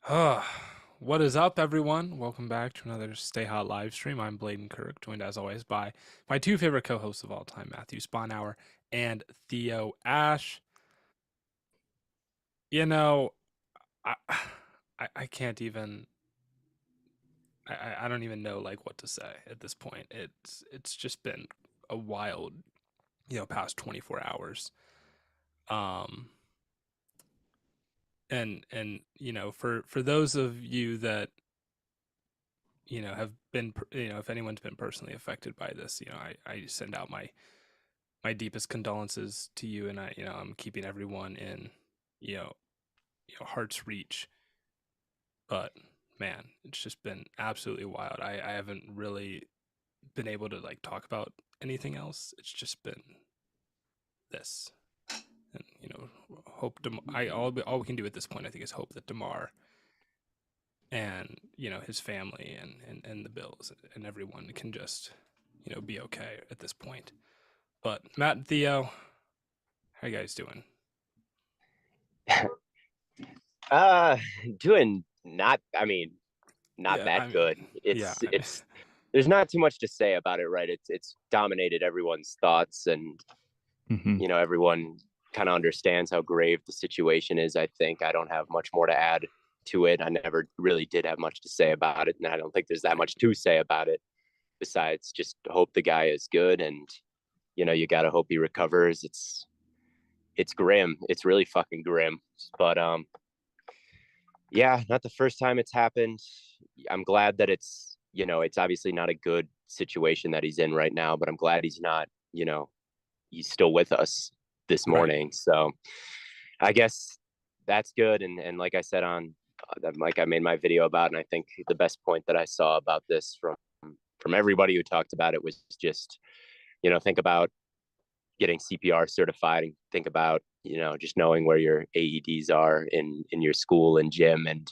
What is up, everyone? Welcome back to another Stay Hot live stream. I'm Blaiden Kirk, joined as always by my two favorite co-hosts of all time, Matthew Sponhour and Theo Ash. You know, I, I can't even. I don't even know like what to say at this point. It's just been a wild, past 24 hours. Um, and for those of you that have been, if anyone's been personally affected by this, I send out my deepest condolences to you, and I'm keeping everyone in, you know, heart's reach. But man, it's just been absolutely wild. I haven't really been able to like talk about anything else. It's just been this, and hope all we can do at this point, I think, is hope that Demar and his family and the Bills and everyone can just be okay at this point. But Matt and Theo, how you guys doing? Uh, doing not, I mean, not Yeah, that I mean, good. yeah, There's not too much to say about it, right? It's dominated everyone's thoughts, and Hmm. everyone kind of understands how grave the situation is. I think I don't have much more to add to it. I never really did have much to say about it, and I don't think there's that much to say about it besides just hope the guy is good, and you got to hope he recovers. It's grim. It's really fucking grim. But yeah, not the first time it's happened. I'm glad that it's obviously not a good situation that he's in right now, but I'm glad he's not, he's still with us this right. morning. So I guess that's good. And like I said like I made my video about, and I think the best point that I saw about this from everybody who talked about it was just, think about getting CPR certified, and think about, just knowing where your AEDs are in your school and gym. And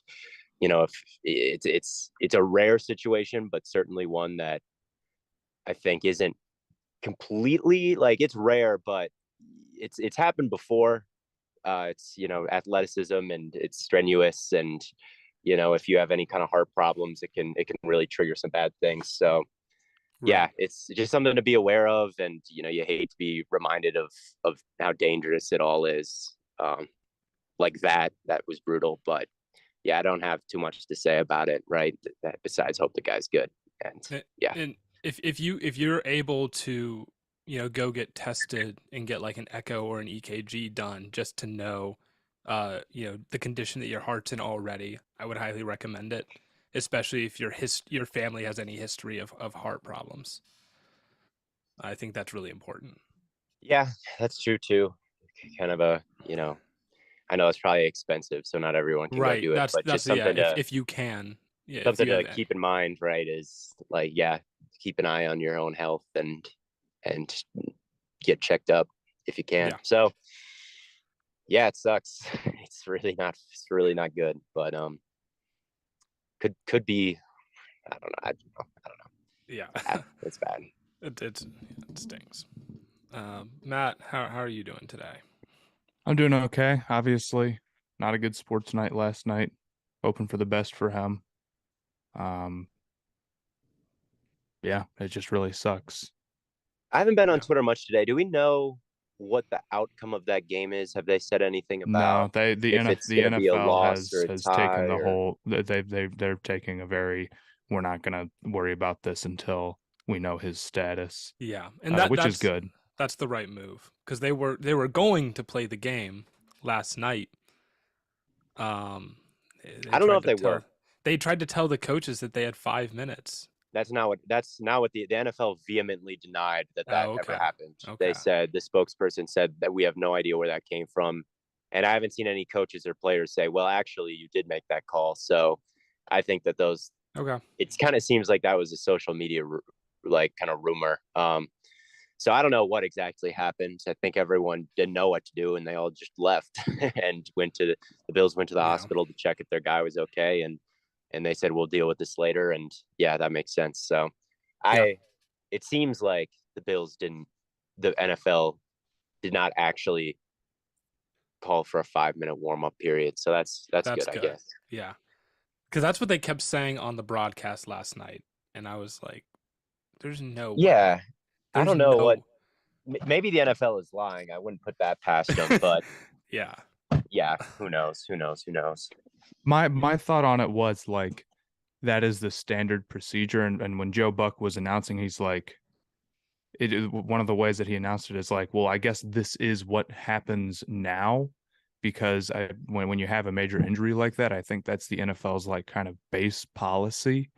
if it's a rare situation, but certainly one that I think isn't completely, like, it's rare, but it's happened before. It's athleticism, and it's strenuous, and if you have any kind of heart problems, it can really trigger some bad things. So yeah, Right. it's just something to be aware of, and you hate to be reminded of how dangerous it all is. Like that was brutal, but yeah, I don't have too much to say about it, right? That besides hope the guy's good. And And, yeah. and if you're able to, go get tested and get like an echo or an EKG done just to know the condition that your heart's in already, I would highly recommend it, especially if your family has any history of heart problems. I think that's really important. Yeah, that's true too. Kind of I know it's probably expensive, so not everyone can go Right. do it, but That's just yeah, something to if you can. Yeah, if something you have to any. keep in mind, right? Is like, yeah, keep an eye on your own health, and get checked up if you can. Yeah. So yeah, it sucks. It's really not good, but could be. I don't know. I don't know. Yeah. It's bad. It's bad. It stings. Matt, how are you doing today? I'm doing okay. Obviously, not a good sports night last night. Hoping for the best for him. Um, yeah, it just really sucks. I haven't been on Yeah. Twitter much today. Do we know what the outcome of that game is? Have they said anything No, about if it's the going to be a NFL loss or a has taken tie the or? whole they're taking a very we're not gonna worry about this until we know his status, Yeah, and that which is that's good. that's the right move because they were going to play the game last night. Um, they I don't know tried if to they tell were. they tried to tell the coaches that they had 5 minutes. That's not what the NFL vehemently denied that Oh, ever okay, happened. okay, They said, the spokesperson said that we have no idea where that came from, and I haven't seen any coaches or players say, well, actually, you did make that call. So I think that those okay. it kind of seems like that was a social media like kind of rumor. So I don't know what exactly happened. I think everyone didn't know what to do, and they all just left and the Bills went to the Yeah, hospital to check if their guy was okay, and they said we'll deal with this later. And yeah, that makes sense. So yeah, I it seems like the NFL did not actually call for a 5-minute warm up period. So that's that's good, I good. guess. Yeah, Because that's what they kept saying on the broadcast last night, and I was like, "There's no way. Yeah, I There's don't know what. no." Maybe the NFL is lying. I wouldn't put that past them, but Yeah, yeah, who knows? Who knows? Who knows? My thought on it was like that is the standard procedure, and when Joe Buck was announcing, he's like, one of the ways that he announced it is like, well, I guess this is what happens now, because when you have a major injury like that, I think that's the NFL's like kind of base policy.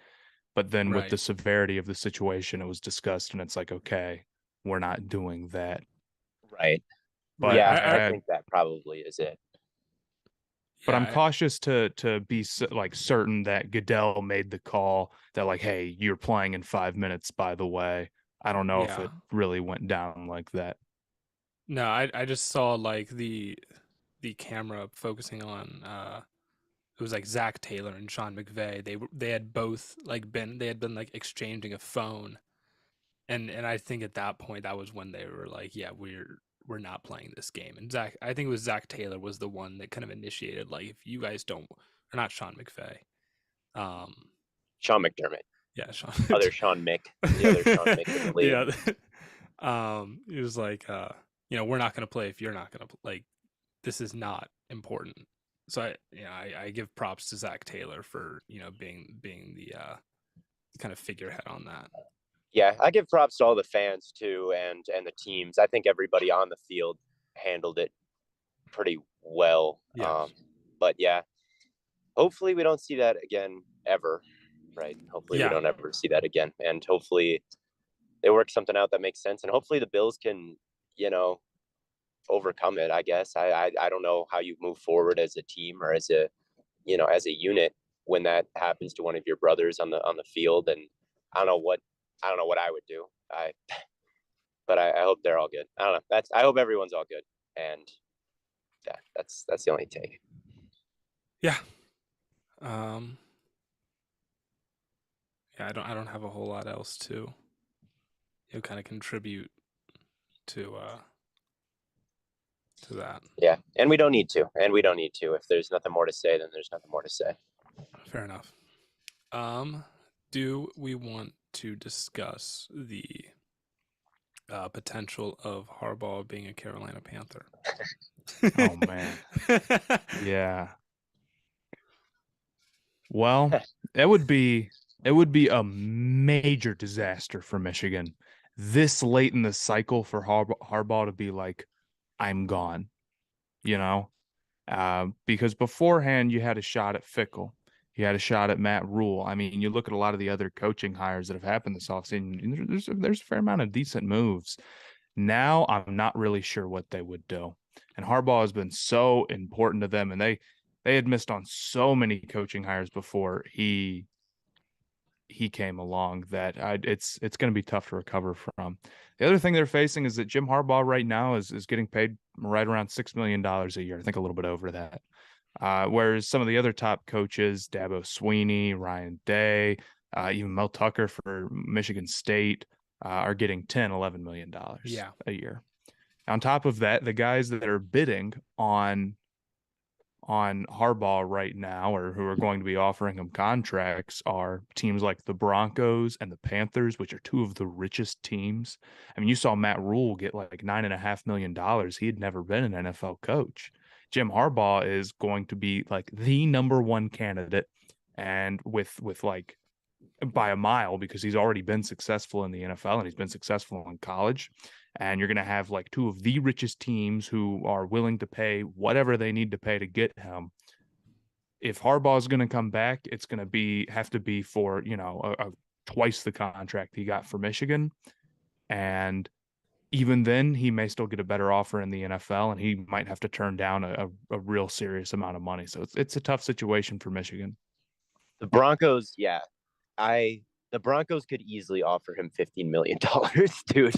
But then with the right. severity of the situation, it was discussed, and it's like, okay, we're not doing that. Right. But Right. Yeah, I I think that probably is it. but I'm Yeah. cautious to be like certain that Goodell made the call that like, hey, you're playing in 5 minutes. By the way, I don't know if Yeah. it really went down like that. No, I just saw like the camera focusing on it was like Zach Taylor and Sean McVay. They had both like been like exchanging a phone, and I think at that point that was when they were like, yeah, we're not playing this game. And I think it was Zach Taylor was the one that kind of initiated like, if you guys don't, or not Sean McVay, um, Sean McDermott, yeah, Sean, other Sean Mick, the other Sean Mick in the league. yeah, it was like, we're not gonna play if you're not gonna like, this is not important. So I give props to Zach Taylor for being the kind of figurehead on that. Yeah, I give props to all the fans too, and the teams. I think everybody on the field handled it pretty well. Yes. But yeah, hopefully we don't see that again ever. Right. Hopefully we Yeah. don't ever see that again, and hopefully they work something out that makes sense, and hopefully the Bills can, overcome it. I guess I don't know how you move forward as a team or as a as a unit when that happens to one of your brothers on the field, and I don't know what I would do. But I hope they're all good. I don't know. I hope everyone's all good, and yeah, that's the only take. Yeah. Yeah, I don't have a whole lot else to kind of contribute to that. Yeah, and we don't need to. If there's nothing more to say, then there's nothing more to say. Fair enough. Do we want to discuss the potential of Harbaugh being a Carolina Panther? Oh man, yeah. Well, it would be a major disaster for Michigan this late in the cycle for Harbaugh to be like, I'm gone, because beforehand you had a shot at Fickle. You had a shot at Matt Rule. I mean, you look at a lot of the other coaching hires that have happened this offseason, there's a fair amount of decent moves. Now I'm not really sure what they would do. And Harbaugh has been so important to them, and they had missed on so many coaching hires before he came along that it's going to be tough to recover from. The other thing they're facing is that Jim Harbaugh right now is getting paid right around $6 million a year. I think a little bit over that. Whereas some of the other top coaches, Dabo Sweeney, Ryan Day, even Mel Tucker for Michigan State, are getting $10-11 million a year. On top of that, the guys that are bidding on Harbaugh right now, or who are going to be offering him contracts, are teams like the Broncos and the Panthers, which are two of the richest teams. I mean, you saw Matt Rule get like $9.5 million. He had never been an NFL coach. Jim Harbaugh is going to be like the number one candidate, and with like by a mile, because he's already been successful in the NFL and he's been successful in college. And you're going to have like two of the richest teams who are willing to pay whatever they need to pay to get him. If Harbaugh is going to come back, it's going to have to be for, a twice the contract he got for Michigan. And even then, he may still get a better offer in the NFL, and he might have to turn down a real serious amount of money. So it's a tough situation for Michigan. The Broncos, yeah, the Broncos could easily offer him $15 million, dude.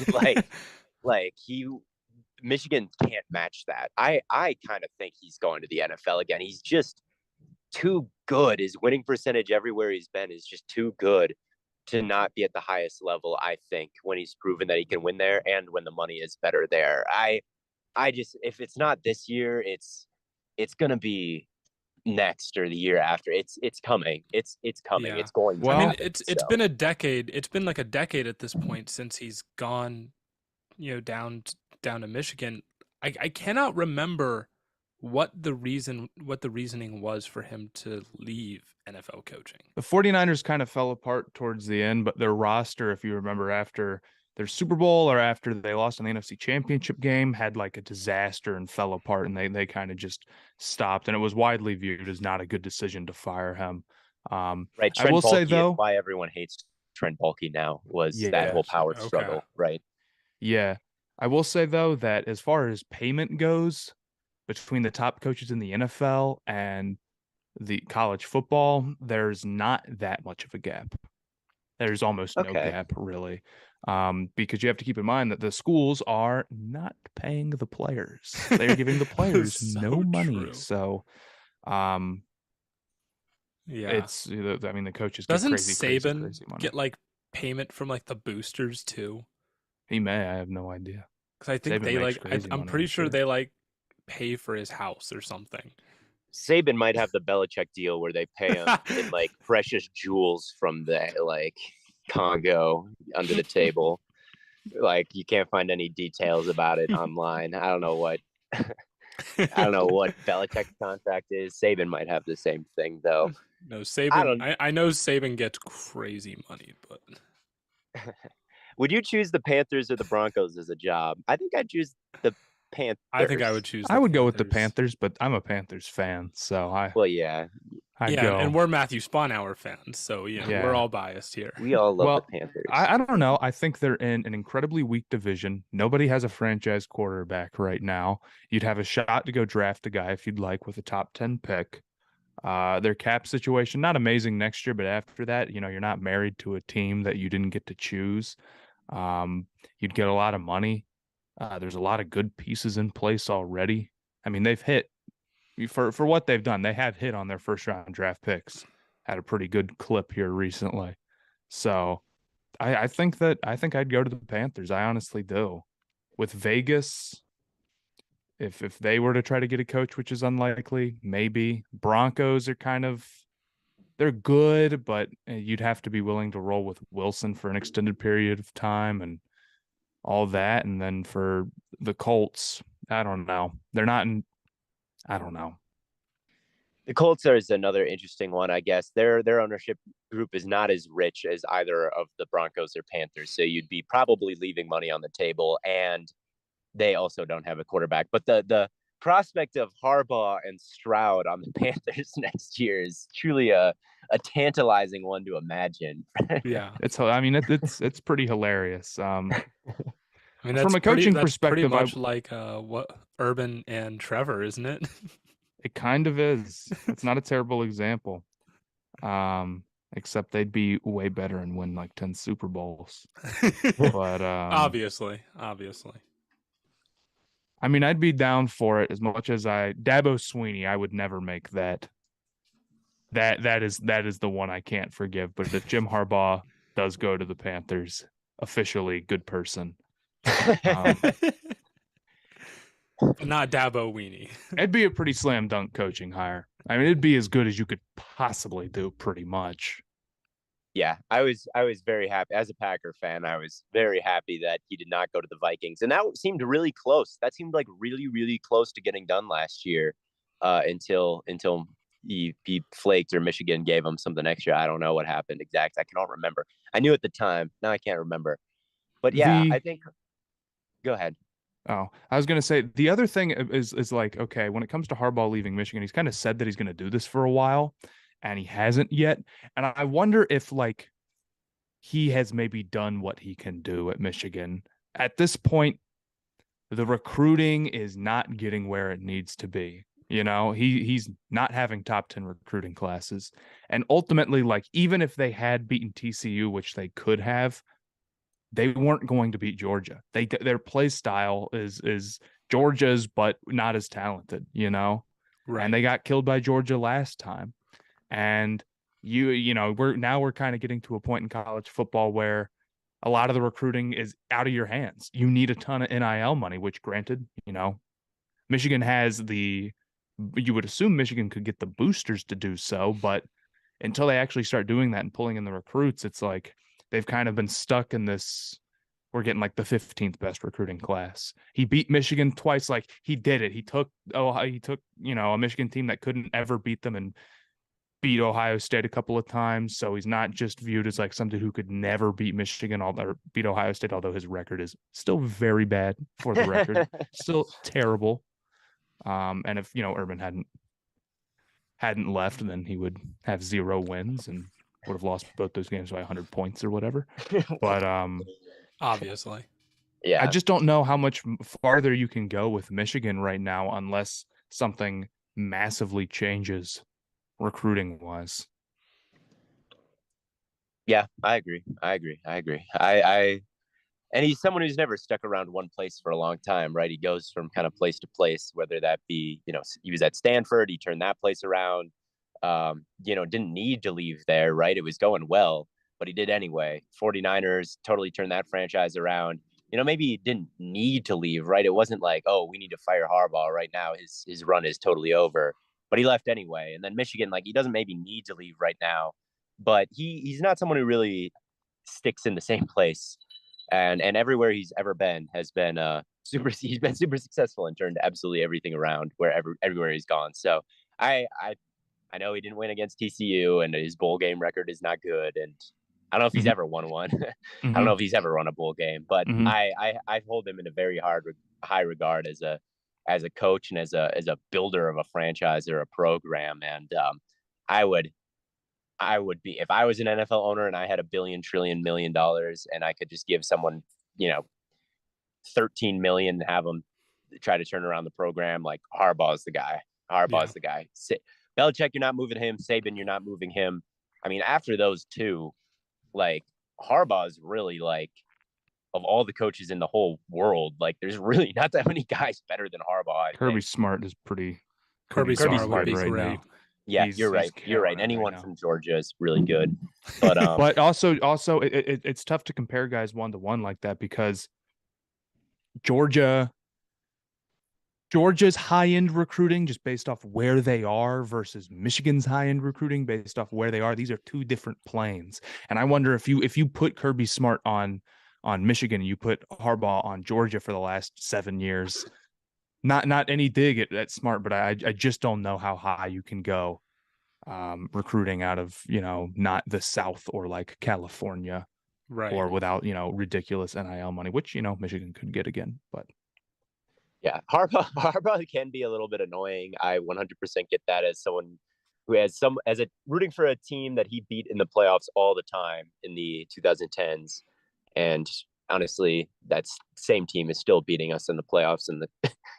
Michigan can't match that. I kind of think he's going to the NFL again. He's just too good. His winning percentage everywhere he's been is just too good to not be at the highest level, I think, when he's proven that he can win there and when the money is better there. I just, if it's not this year, it's gonna be next or the year after. It's coming. It's coming. Yeah. It's going to I mean, happen. it's been a decade. It's been like a decade at this point since he's gone, down to Michigan. I cannot remember what the reasoning was for him to leave NFL coaching. The 49ers kind of fell apart towards the end, but their roster, if you remember, after their Super Bowl or after they lost in the NFC Championship game, had like a disaster and fell apart, and they kind of just stopped. And it was widely viewed as not a good decision to fire him. Right. I will Trent say, Baalke though, is why everyone hates Trent Baalke now, was that yeah, whole power Okay. struggle, right? yeah. I will say, though, that as far as payment goes, between the top coaches in the NFL and the college football, there's not that much of a gap. There's almost no Okay. gap, really, because you have to keep in mind that the schools are not paying the players. They're giving the players So no money. true. So, Yeah. it's, I mean, the coaches get Doesn't crazy Saban money. get like payment from like the boosters too? He may. I have no idea. Because I think Saban they makes like. crazy I'm money, pretty I'm sure sure. they like pay for his house or something. Saban might have the Belichick deal where they pay him in like precious jewels from the like Congo under the table. Like you can't find any details about it online. I don't know what Belichick's contract is. Saban might have the same thing though. No, Saban. I know Saban gets crazy money, but would you choose the Panthers or the Broncos as a job? I think I'd choose the Panthers. I think I would choose. I would go with the Panthers, but I'm a Panthers fan, so I'd go. And we're Matthew Sponauer fans, so we're all biased here. We all love the Panthers. I don't know. I think they're in an incredibly weak division. Nobody has a franchise quarterback right now. You'd have a shot to go draft a guy if you'd like with a top 10 pick. Their cap situation, not amazing next year, but after that, you're not married to a team that you didn't get to choose. You'd get a lot of money. There's a lot of good pieces in place already. I mean, they've hit for what they've done. They have hit on their first round draft picks at a pretty good clip here recently. So I think I'd go to the Panthers. I honestly do. With Vegas, if they were to try to get a coach, which is unlikely, maybe. Broncos are they're good, but you'd have to be willing to roll with Wilson for an extended period of time and all that. And then for the Colts, I don't know. I don't know. The Colts is another interesting one, I guess. Their ownership group is not as rich as either of the Broncos or Panthers, so you'd be probably leaving money on the table, and they also don't have a quarterback. But the prospect of Harbaugh and Stroud on the Panthers next year is truly a tantalizing one to imagine. Yeah, it's pretty hilarious. I mean, from a coaching perspective, pretty much like what Urban and Trevor, isn't it? It kind of is. It's not a terrible example. Except they'd be way better and win like 10 Super Bowls. But obviously. I mean, I'd be down for it as much as Dabo Swinney, I would never make that. That is the one I can't forgive. But if Jim Harbaugh does go to the Panthers, officially good person. Not Dabo Weenie. It'd be a pretty slam dunk coaching hire. I mean, it'd be as good as you could possibly do, pretty much. Yeah, I was very happy as a Packer fan. I was very happy that he did not go to the Vikings, and that seemed really close. That seemed like really, really close to getting done last year, until he flaked or Michigan gave him something extra. I don't know what happened exactly. I cannot remember. I knew at the time. Now I can't remember. But yeah, I think. Go ahead. Oh, I was going to say the other thing is like, okay, when it comes to Harbaugh leaving Michigan, he's kind of said that he's going to do this for a while and he hasn't yet. And I wonder if like he has maybe done what he can do at Michigan. At this point, the recruiting is not getting where it needs to be. He's not having top 10 recruiting classes. And ultimately, like, even if they had beaten TCU, which they could have, they weren't going to beat Georgia. Their play style is Georgia's, but not as talented, Right. And they got killed by Georgia last time. And we're kind of getting to a point in college football where a lot of the recruiting is out of your hands. You need a ton of NIL money, which granted, Michigan has the You would assume Michigan could get the boosters to do so, but until they actually start doing that and pulling in the recruits, it's like they've kind of been stuck in this. We're getting like the 15th best recruiting class. He beat Michigan twice. Like he did it. He took a Michigan team that couldn't ever beat them and beat Ohio State a couple of times. So he's not just viewed as like somebody who could never beat Michigan or beat Ohio State, although his record is still very bad for the record, still terrible. And if Urban hadn't left, then he would have 0 wins and would have lost both those games by 100 points or whatever. But obviously, yeah, I just don't know how much farther you can go with Michigan right now unless something massively changes recruiting wise. Yeah, I agree. And he's someone who's never stuck around one place for a long time, right? He goes from kind of place to place, whether that be, he was at Stanford, he turned that place around, didn't need to leave there, right? It was going well, but he did anyway. 49ers totally turned that franchise around. Maybe he didn't need to leave, right? It wasn't like, oh, we need to fire Harbaugh right now. His run is totally over, but he left anyway. And then Michigan, like, he doesn't maybe need to leave right now, but he's not someone who really sticks in the same place. And everywhere he's ever been has been he's been super successful and turned absolutely everything around everywhere he's gone. So I know he didn't win against TCU and his bowl game record is not good. And I don't know if he's ever won one. I don't know if he's ever run a bowl game, but I hold him in a very high regard as a coach and as a builder of a franchise or a program. And I would be, if I was an NFL owner and I had $1 billion, trillion, $1 million and I could just give someone, 13 million and have them try to turn around the program, like Harbaugh's the guy. The guy. Belichick, you're not moving him. Saban, you're not moving him. I mean, after those two, like Harbaugh's really like, of all the coaches in the whole world, like there's really not that many guys better than Harbaugh. Kirby Smart is pretty. Kirby Smart would be right great. Now. Yeah, you're right. You're right. Anyone from Georgia is really good, but but also it's tough to compare guys 1-to-1 like that because Georgia's high-end recruiting just based off where they are versus Michigan's high-end recruiting based off where they are. These are two different planes, and I wonder if you put Kirby Smart on Michigan and you put Harbaugh on Georgia for the last 7 years. Not any dig at Smart, but I just don't know how high you can go recruiting out of, not the South or like California, right? Or without, ridiculous NIL money, which, Michigan could get again. But yeah, Harbaugh can be a little bit annoying. I 100% get that as someone who has rooting for a team that he beat in the playoffs all the time in the 2010s. And honestly, that same team is still beating us in the playoffs in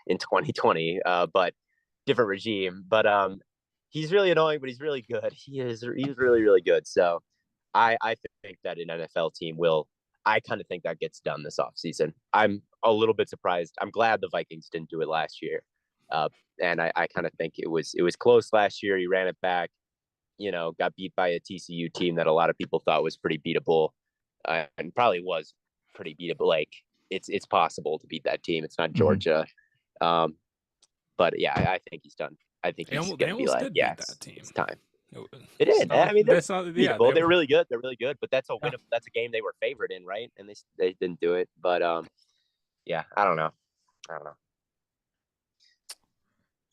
2020, but different regime. But he's really annoying, but he's really good. He's really, really good. So I think that an NFL team I kind of think that gets done this offseason. I'm a little bit surprised. I'm glad the Vikings didn't do it last year. And I kind of think it was close last year. He ran it back, got beat by a TCU team that a lot of people thought was pretty beatable. And probably was pretty beatable. Like it's possible to beat that team. It's not Georgia. But yeah, I think he's done. I think he's going to be like, yeah, it's time. It did. I mean, they're beatable. They're really good. They're really good. But that's a win. Yeah. That's a game they were favored in, right? And they didn't do it. But yeah, I don't know.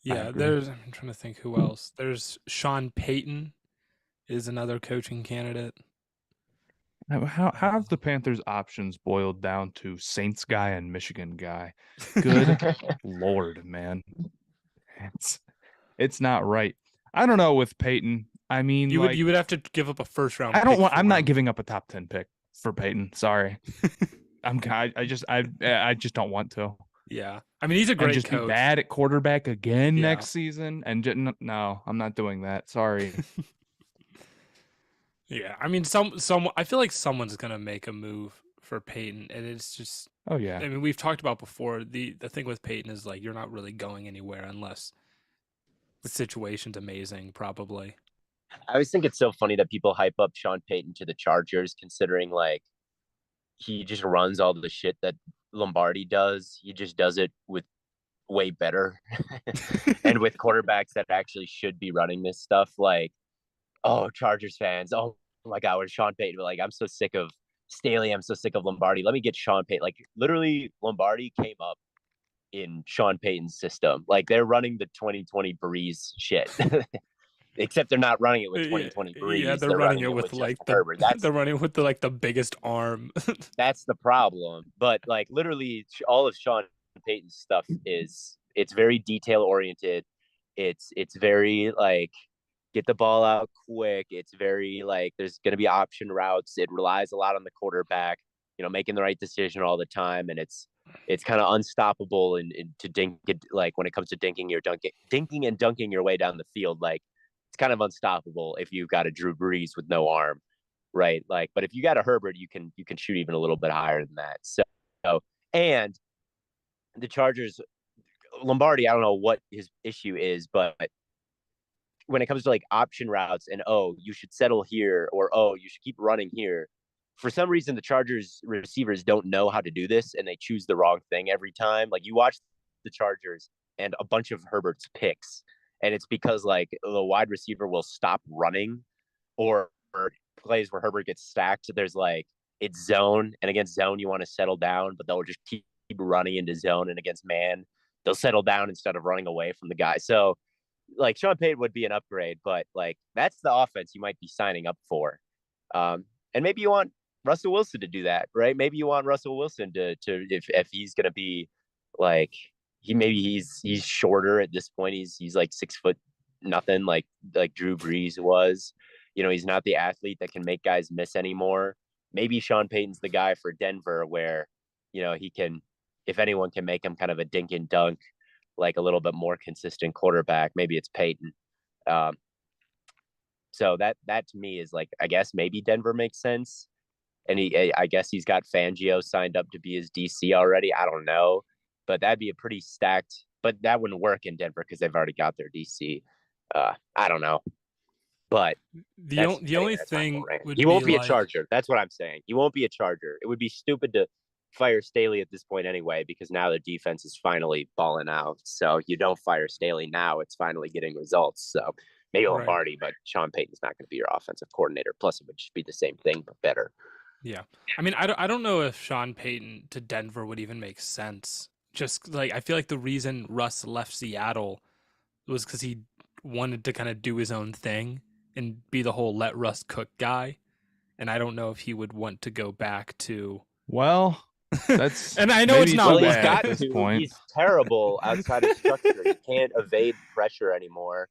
Yeah, I'm trying to think who else. There's Sean Payton is another coaching candidate. How have the Panthers' options boiled down to Saints guy and Michigan guy? Good Lord, man. It's not right. I don't know with Payton. I mean, you would have to give up a first round. I'm not giving up a top 10 pick for Payton. Sorry. I just don't want to. Yeah. I mean, he's a great coach. Be bad at quarterback again next season. And no, I'm not doing that. Sorry. Yeah. I mean, I feel like someone's going to make a move for Payton, and it's just, oh yeah. I mean, we've talked about before, the thing with Payton is like, you're not really going anywhere unless the situation's amazing, probably. I always think it's so funny that people hype up Sean Payton to the Chargers, considering like he just runs all the shit that Lombardi does. He just does it with way better. And with quarterbacks that actually should be running this stuff, like, oh, Chargers fans, oh my God, we're Sean Payton. Like, I'm so sick of Staley. I'm so sick of Lombardi. Let me get Sean Payton. Like, literally, Lombardi came up in Sean Payton's system. Like, they're running the 2020 Breeze shit. Except they're not running it with Yeah, 2020 yeah, Breeze. they're They're running running it it with with like Justin Herbert. they're running with the biggest arm. That's the problem. But like literally, all of Sean Payton's stuff it's very detail oriented. It's very like get the ball out quick. It's very like there's going to be option routes. It relies a lot on the quarterback, making the right decision all the time, and it's kind of unstoppable and to dink it, like when it comes to dinking and dunking your way down the field. Like it's kind of unstoppable if you've got a Drew Brees with no arm, right? Like, but if you got a Herbert, you can shoot even a little bit higher than that. So, and the Chargers, Lombardi, I don't know what his issue is, but when it comes to like option routes and you should settle here or you should keep running here. For some reason, the Chargers receivers don't know how to do this, and they choose the wrong thing every time. Like you watch the Chargers and a bunch of Herbert's picks, and it's because like the wide receiver will stop running, or plays where Herbert gets stacked. There's like it's zone, and against zone you want to settle down, but they'll just keep running into zone, and against man they'll settle down instead of running away from the guy. So like Sean Payton would be an upgrade, but like that's the offense you might be signing up for. And maybe you want Russell Wilson to do that, right? Maybe you want Russell Wilson to if he's gonna be like he's shorter at this point. He's like 6 foot nothing, like Drew Brees was. He's not the athlete that can make guys miss anymore. Maybe Sean Payton's the guy for Denver where, he can, if anyone can make him kind of a dink and dunk, like a little bit more consistent quarterback. Maybe it's Payton. So that to me is like, I guess maybe Denver makes sense. And I guess he's got Fangio signed up to be his DC already. I don't know, but that'd be a pretty stacked, but that wouldn't work in Denver because they've already got their DC. I don't know, but the only thing would he won't be a like, Charger. That's what I'm saying. He won't be a Charger. It would be stupid to fire Staley at this point anyway, because now the defense is finally balling out. So you don't fire Staley now. It's finally getting results. So maybe Lombardi, but Sean Payton's not going to be your offensive coordinator. Plus, it would just be the same thing, but better. Yeah. I mean, I don't know if Sean Payton to Denver would even make sense. Just like, I feel like the reason Russ left Seattle was because he wanted to kind of do his own thing and be the whole let Russ cook guy. And I don't know if he would want to go back to. Well, that's and I know it's not bad at this point. He's terrible outside of structure. He can't evade pressure anymore.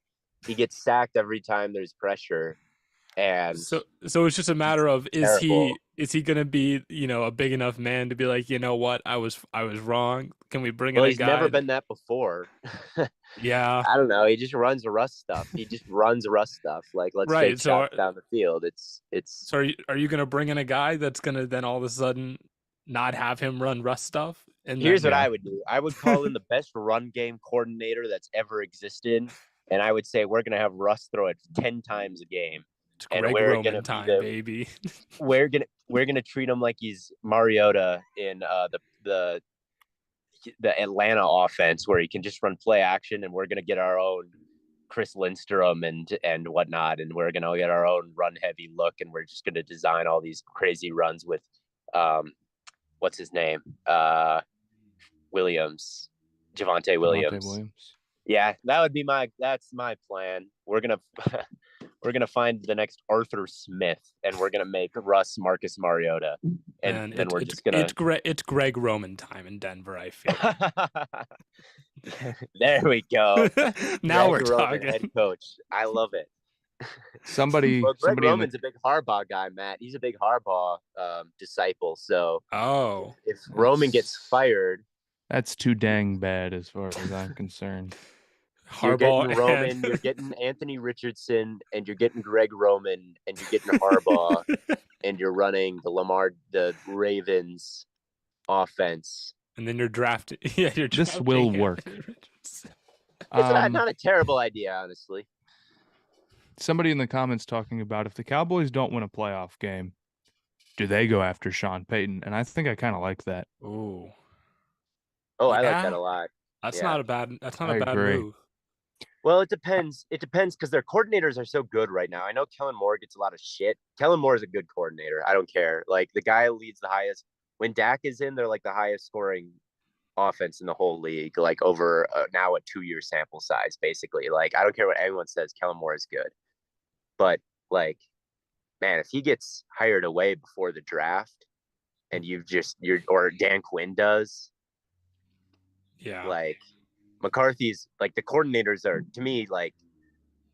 He gets sacked every time there's pressure. And so it's just a matter of is he gonna be a big enough man to be like, you know what, I was wrong. Can we bring in a guy? He's never been that before. Yeah, I don't know. He just runs Russ stuff. Like let's take shots down the field. It's. So are you gonna bring in a guy that's gonna then all of a sudden not have him run Russ stuff? And here's what I would do. I would call in the best run game coordinator that's ever existed, and I would say we're gonna have Russ throw it 10 times a game. And we're gonna time, baby. we're gonna treat him like he's Mariota in the Atlanta offense, where he can just run play action, and we're gonna get our own Chris Lindstrom and whatnot, and we're gonna get our own run heavy look, and we're just gonna design all these crazy runs with what's his name, Javonte Williams. Javonte Williams. Yeah, that's my plan. We're gonna find the next Arthur Smith, and we're gonna make Russ Marcus Mariota, and then we're just gonna. It's Greg Roman time in Denver. I feel. There we go. Now Greg we're Roman, talking. head coach. I love it. Greg Roman's a big Harbaugh guy, Matt. He's a big Harbaugh disciple. So if Roman gets fired, that's too dang bad as far as I'm concerned. You're getting Roman, you're getting Anthony Richardson, and you're getting Greg Roman, and you're getting Harbaugh, and you're running the Ravens offense. And then you're drafting. Yeah, this will work. It's not a terrible idea, honestly. Somebody in the comments talking about if the Cowboys don't win a playoff game, do they go after Sean Payton? And I think I kind of like that. Ooh. Oh, I like that a lot. That's Yeah. not a bad. That's not I a bad agree. move. Well, it depends. It depends because their coordinators are so good right now. I know Kellen Moore gets a lot of shit. Kellen Moore is a good coordinator. I don't care. Like the guy leads the highest. When Dak is in, they're like the highest scoring offense in the whole league. Like over now a 2-year sample size, basically. Like I don't care what anyone says. Kellen Moore is good, but like, man, if he gets hired away before the draft, and or Dan Quinn does, Yeah. like McCarthy's like the coordinators are to me like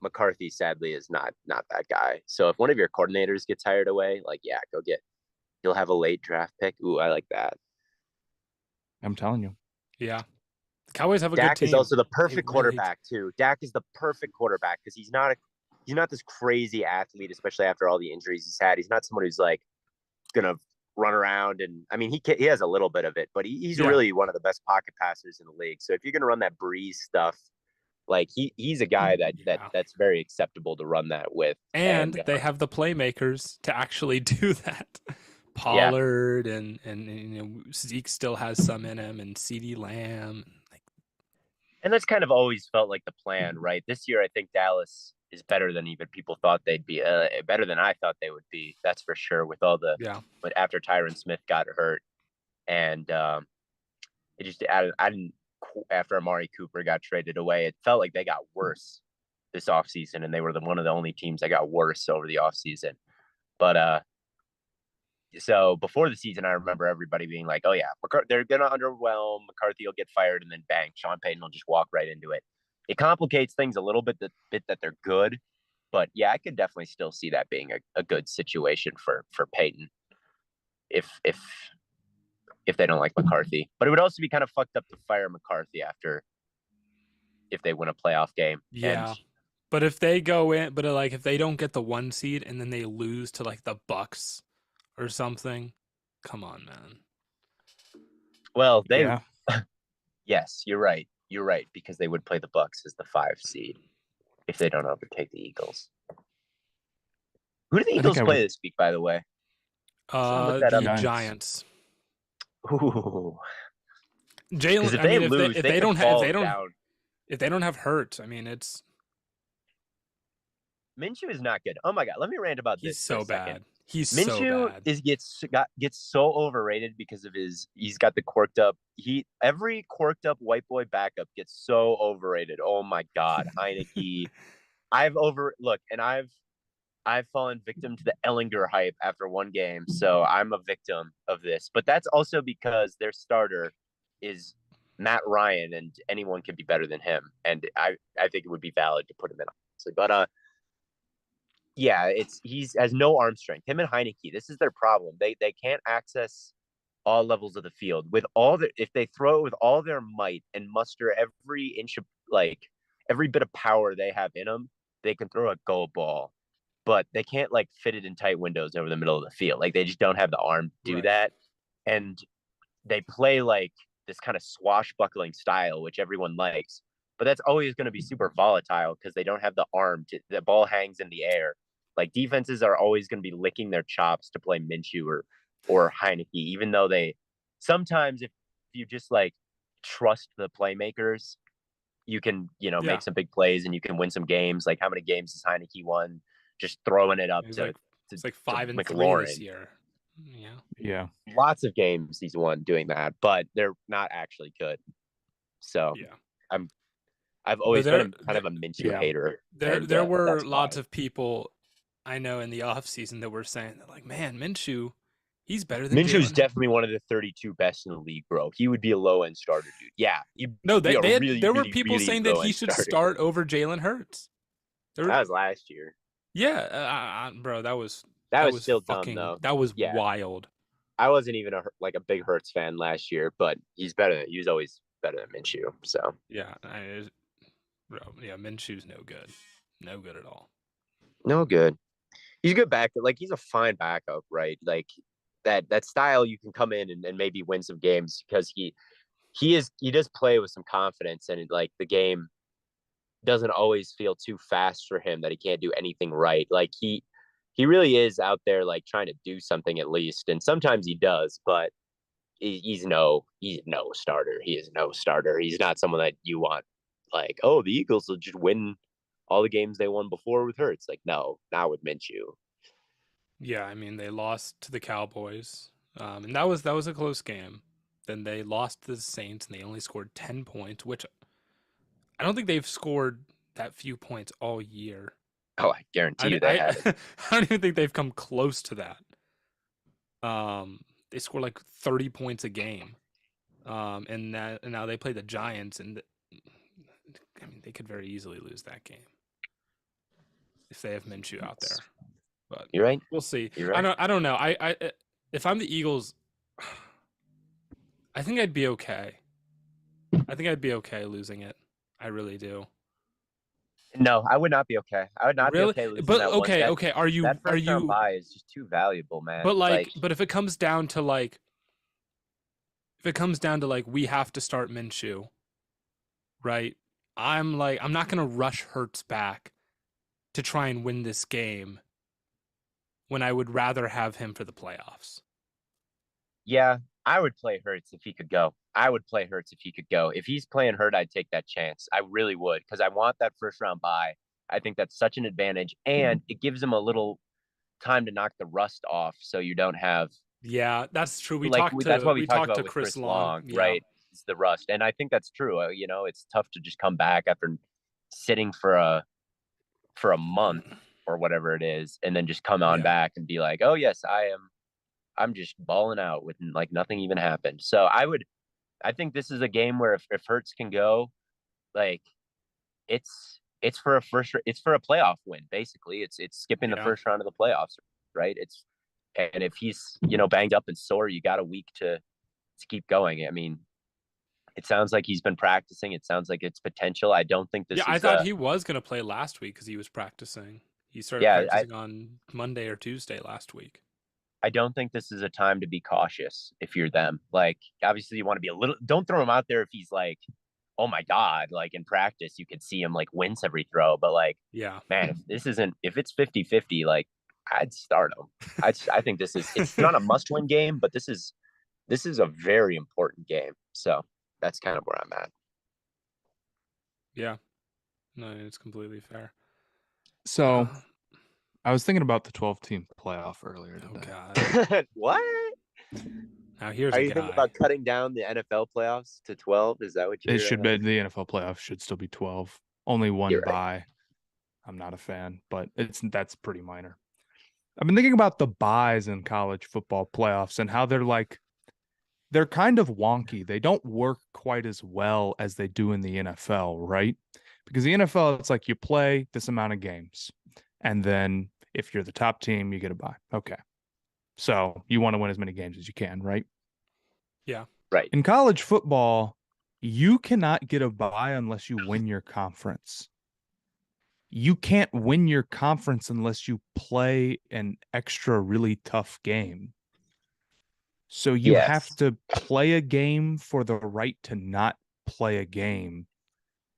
McCarthy sadly is not that guy. So if one of your coordinators gets hired away, like yeah, you'll have a late draft pick. Ooh, I like that. I'm telling you. Yeah. The Cowboys have a good Dak is team. also the They perfect really. quarterback too. Dak is the perfect quarterback because he's not this crazy athlete, especially after all the injuries he's had. He's not someone who's like gonna run around and I mean he has a little bit of it, but he's Yeah. really one of the best pocket passers in the league. So if you're gonna run that breeze stuff, like he's a guy Yeah. that's very acceptable to run that with. And And they have the playmakers to actually do that. yeah, Pollard and you know, Zeke still has some in him, and CeeDee Lamb. Like, and that's kind of always felt like the plan, right? This year, I think Dallas is better than even people thought they'd be. Better than I thought they would be. That's for sure. With all the, yeah. but after Tyron Smith got hurt, and it just I didn't after Amari Cooper got traded away, it felt like they got worse this offseason, and they were one of the only teams that got worse over the offseason. But so before the season, I remember everybody being like, "Oh yeah, they're gonna underwhelm. McCarthy will get fired, and then bang, Sean Payton will just walk right into it." It complicates things a little bit that they're good, but yeah, I could definitely still see that being a good situation for Payton if if they don't like McCarthy. But it would also be kind of fucked up to fire McCarthy after if they win a playoff game. And Yeah. But if they go in, but like if they don't get the 1 seed and then they lose to like the Bucks or something, come on, man. well, Yeah. yes, you're right. You're right because they would play the Bucks as the 5 seed if they don't overtake the Eagles. Who do the I think Eagles I play would. this week, by the way? Someone look that up. The Giants. Giants. Ooh. Because Jalen. if I they mean, lose, if they they could don't fall down. if they don't have Hurt, I mean, it's Minshew is not good. Oh my god, let me rant about he's this for a so second. bad. He's so Minshew bad. gets so overrated because of he's got the corked up. Every corked up white boy backup gets so overrated. Oh my god, Heineke. I've fallen victim to the Ellinger hype after one game, so I'm a victim of this. But that's also because their starter is Matt Ryan, and anyone can be better than him. And I think it would be valid to put him in, honestly. But yeah, he's has no arm strength. Him and Heineke, this is their problem. They can't access all levels of the field with if they throw it with all their might and muster every inch of every bit of power they have in them, they can throw a go ball, but they can't like fit it in tight windows over the middle of the field. Like they just don't have the arm to do Right. that, and they play like this kind of swashbuckling style, which everyone likes. But that's always going to be super volatile because they don't have the arm. The ball hangs in the air. Like defenses are always going to be licking their chops to play Minshew or Heineke, even though they sometimes if you just like trust the playmakers, you can Yeah. make some big plays and you can win some games. Like how many games has Heineke won just throwing it up He's to it's like 5-3 McLaurin this year. Yeah. Yeah. Lots of games he's won doing that, but they're not actually good. So Yeah. I've always there- been kind of a Minshew yeah. hater. There were that's lots why. of people I know in the offseason that were saying that like, man, Minshew, he's better than Minshew's Jalen. definitely one of the 32 best in the league, bro. He would be a low end starter, dude. Yeah. No, there were really, people really saying that he low-end should starter. start over Jalen Hurts. That was last year. Yeah, bro, that was still fucking dumb, though. that was Yeah. wild. I wasn't even a big Hurts fan last year, but he's better. He was always better than Minshew. So Yeah, bro, yeah, Minshew's no good. No good at all. no good. He's a good backup. Like he's a fine backup, right? Like that style you can come in and maybe win some games because he does play with some confidence and like the game doesn't always feel too fast for him that he can't do anything right. Like he really is out there like trying to do something at least, and sometimes he does, but he's no starter. He is no starter. He's not someone that you want like, oh, the Eagles will just win all the games they won before with Hurts. Like, no, not with Minshew. Yeah, I mean they lost to the Cowboys, and that was a close game. Then they lost to the Saints, and they only scored 10 points, which I don't think they've scored that few points all year. Oh, I guarantee you they I haven't. I don't even think they've come close to that. They score like 30 points a game. And now they play the Giants, and I mean they could very easily lose that game if they have Minshew out there. But You're right. we'll see. You're right. I don't know. I if I'm the Eagles, I think I'd be okay. I think I'd be okay losing it. I really do. No, I would not be okay. I would not be Really? okay losing But that okay, one. okay. Are That are first round you? bye is just too valuable, man. But but if it comes down to we have to start Minshew, right? I'm not gonna rush Hurts back to try and win this game when I would rather have him for the playoffs. yeah, I would play Hurts if he could go. I would play Hurts if he could go. If he's playing Hurt, I'd take that chance. I really would, because I want that first round bye. I think that's such an advantage, and it gives him a little time to knock the rust off, so you don't have Yeah, that's true. that's what we We talked talked about to with Chris Chris Long. Long, Yeah. right? It's the rust, and I think that's true. It's tough to just come back after sitting for a month or whatever it is, and then just come on back and be like, oh yes, I'm just balling out with like nothing even happened. So I think this is a game where if Hurts can go, like it's for a playoff win, basically. It's skipping the first round of the playoffs, right? And if he's banged up and sore, you got a week to keep going. I mean, it sounds like he's been practicing. It sounds like it's potential. I don't think this Yeah, is I thought he was going to play last week because he was practicing. He started practicing on Monday or Tuesday last week. I don't think this is a time to be cautious if you're them. Like, obviously, you want to be don't throw him out there if he's like, oh my God, like in practice, you could see him like wince every throw. But like, yeah, man, if it's 50-50, like, I'd start him. I think it's not a must win game, but this is a very important game. So that's kind of where I'm at. Yeah. No, it's completely fair. So I was thinking about the 12-team playoff earlier today. Oh God. What? Now here's Are a you guy. thinking about cutting down the NFL playoffs to 12? Is that what you're? It should be the NFL playoffs should still be 12. Only one bye. I'm not a fan, but that's pretty minor. I've been thinking about the byes in college football playoffs and how they're kind of wonky. They don't work quite as well as they do in the NFL, right? Because the NFL, it's like you play this amount of games, and then if you're the top team, you get a bye. Okay. So you want to win as many games as you can, right? Yeah. Right. In college football, you cannot get a bye unless you win your conference. You can't win your conference unless you play an extra really tough game. So you have to play a game for the right to not play a game.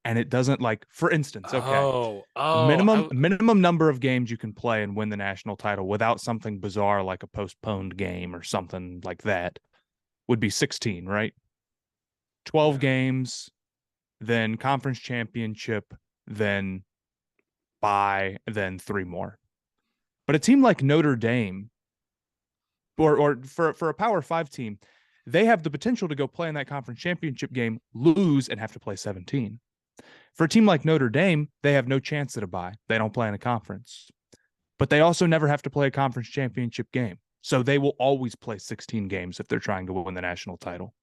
And it doesn't, like, for instance, minimum number of games you can play and win the national title without something bizarre like a postponed game or something like that would be 16, right? 12 games, then conference championship, then bye, then 3 more. But a team like Notre Dame, or for a Power 5 team, they have the potential to go play in that conference championship game, lose, and have to play 17. For a team like Notre Dame, they have no chance at a bye. They don't play in a conference. But they also never have to play a conference championship game. So they will always play 16 games if they're trying to win the national title.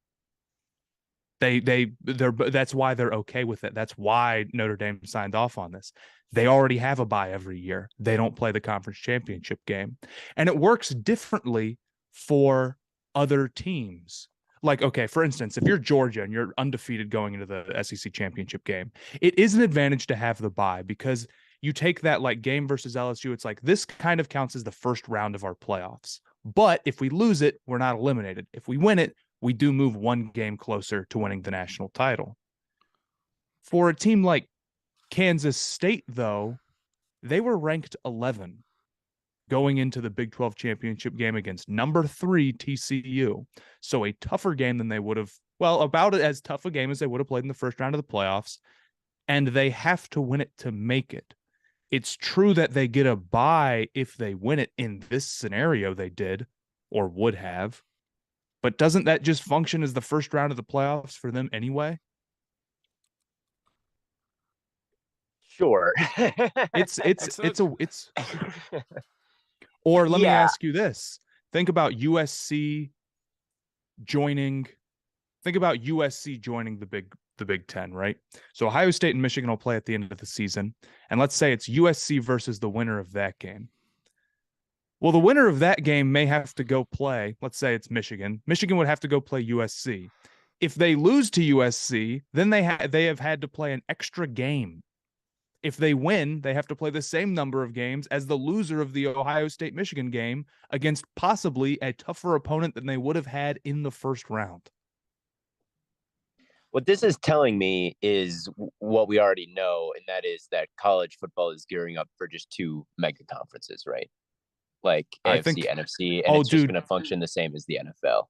That's why they're okay with it. That's why Notre Dame signed off on this. They already have a bye every year. They don't play the conference championship game. And it works differently for other teams. Like, okay, for instance, if you're Georgia and you're undefeated going into the SEC championship game, it is an advantage to have the bye because you take that like game versus LSU. It's like this kind of counts as the first round of our playoffs. But if we lose it, we're not eliminated. If we win it, we do move one game closer to winning the national title. For a team like Kansas State, though, they were ranked 11. going into the Big 12 championship game against number 3 TCU. So a tougher game than they would have, well, about as tough a game as they would have played in the first round of the playoffs. And they have to win it to make it. It's true that they get a bye if they win it. In this scenario, they did or would have. But doesn't that just function as the first round of the playoffs for them anyway? Sure. It's or let me ask you this. Think about USC joining the Big Ten, right? So Ohio State and Michigan will play at the end of the season. And let's say it's USC versus the winner of that game. Well, the winner of that game may have to go play. Let's say it's Michigan. Michigan would have to go play USC. If they lose to USC, then they have had to play an extra game. If they win, they have to play the same number of games as the loser of the Ohio State-Michigan game against possibly a tougher opponent than they would have had in the first round. What this is telling me is what we already know, and that is that college football is gearing up for just 2 mega conferences, right? Like AFC, NFC, and it's just going to function the same as the NFL.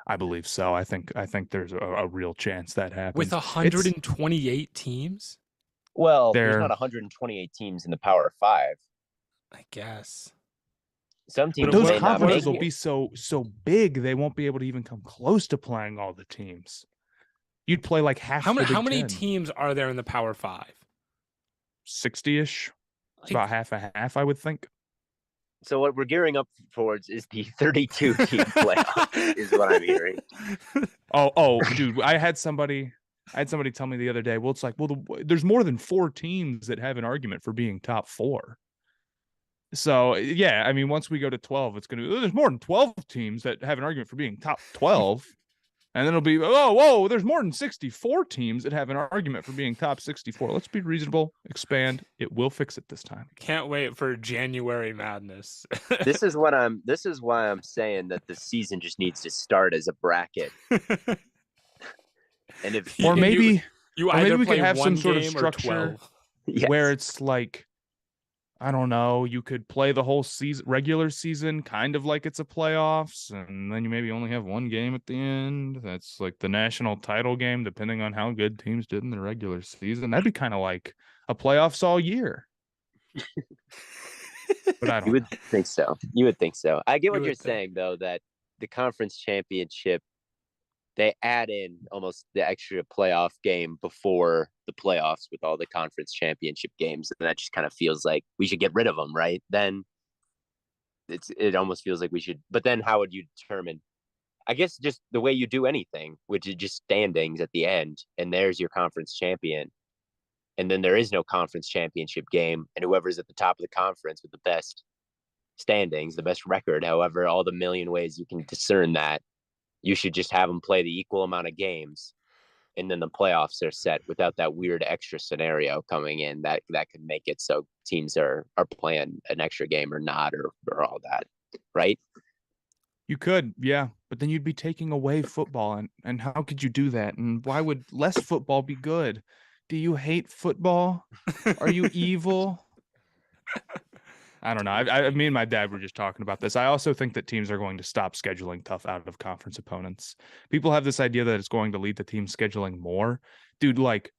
I believe so. I think there's a real chance that happens. With 128 teams? Well, there's not 128 teams in the Power 5. I guess. Some teams, those conferences will be so big they won't be able to even come close to playing all the teams. You'd play like half. How many teams are there in the Power 5? 60-ish. Like, about half and half, I would think. So what we're gearing up towards is the 32 team playoff, is what I'm hearing. Oh, dude, I had somebody tell me the other day, well, it's like, there's more than 4 teams that have an argument for being top 4. So, yeah, I mean, once we go to 12, there's more than 12 teams that have an argument for being top 12. And then it'll be, whoa, there's more than 64 teams that have an argument for being top 64. Let's be reasonable, expand. It will fix it this time. Can't wait for January madness. This is why I'm saying that the season just needs to start as a bracket. And if maybe either we could have some sort of structure where it's like, I don't know, you could play the whole season, regular season, kind of like it's a playoffs, and then you maybe only have one game at the end. That's like the national title game, depending on how good teams did in the regular season. That'd be kind of like a playoffs all year. But I don't. You would think so. I get what you're saying, though, that the conference championship, they add in almost the extra playoff game before the playoffs with all the conference championship games. And that just kind of feels like we should get rid of them, right? Then it almost feels like we should. But then how would you determine? I guess just the way you do anything, which is just standings at the end. And there's your conference champion. And then there is no conference championship game. And whoever's at the top of the conference with the best standings, the best record, however, all the million ways you can discern that, you should just have them play the equal amount of games, and then the playoffs are set without that weird extra scenario coming in that could make it so teams are playing an extra game or not, or all that, right? You could, yeah, but then you'd be taking away football, and how could you do that? And why would less football be good? Do you hate football? Are you evil? I don't know. Me and my dad were just talking about this. I also think that teams are going to stop scheduling tough out-of-conference opponents. People have this idea that it's going to lead to teams scheduling more. Dude, like,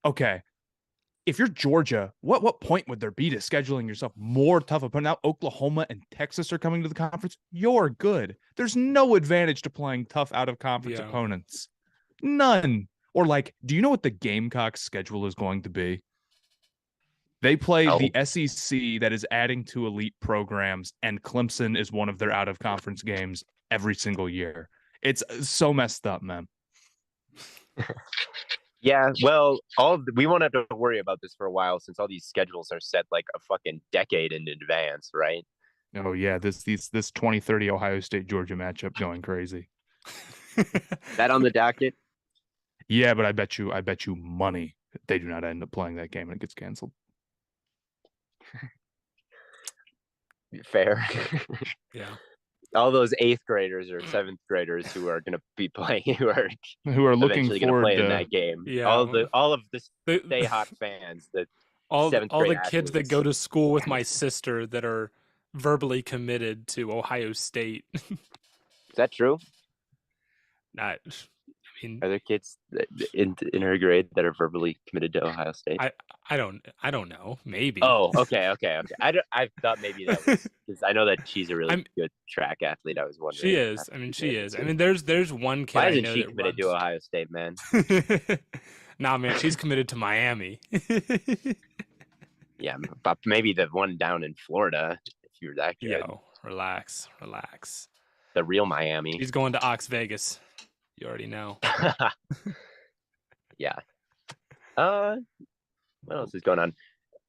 okay, if you're Georgia, what point would there be to scheduling yourself more tough opponents? Now Oklahoma and Texas are coming to the conference. You're good. There's no advantage to playing tough out-of-conference opponents. None. Or like, do you know what the Gamecocks schedule is going to be? They play the SEC that is adding to elite programs, and Clemson is one of their out-of-conference games every single year. It's so messed up, man. Yeah, well, we won't have to worry about this for a while since all these schedules are set like a fucking decade in advance, right? Oh yeah, this 2030 Ohio State-Georgia matchup going crazy. That on the docket? Yeah, but I bet you money they do not end up playing that game and it gets canceled. Fair. Yeah. All those 8th graders or 7th graders who are going to be playing, who are looking forward to play in that game. Yeah. All of the Stay Hot fans, all the athletes. kids that go to school with my sister that are verbally committed to Ohio State. Is that true? Not, I mean, Are there kids in her grade that are verbally committed to Ohio State? I don't know. Maybe. Oh, okay. I thought maybe that was because I know that she's a really good track athlete. I was wondering. She is. I mean, she is. I mean, there's one kid. Why I isn't know she that committed to Ohio State, man? Nah, man, she's committed to Miami. Yeah, but maybe the one down in Florida, if you're that good. Yo, relax. The real Miami. She's going to Ox Vegas. You already know. Yeah. What else is going on?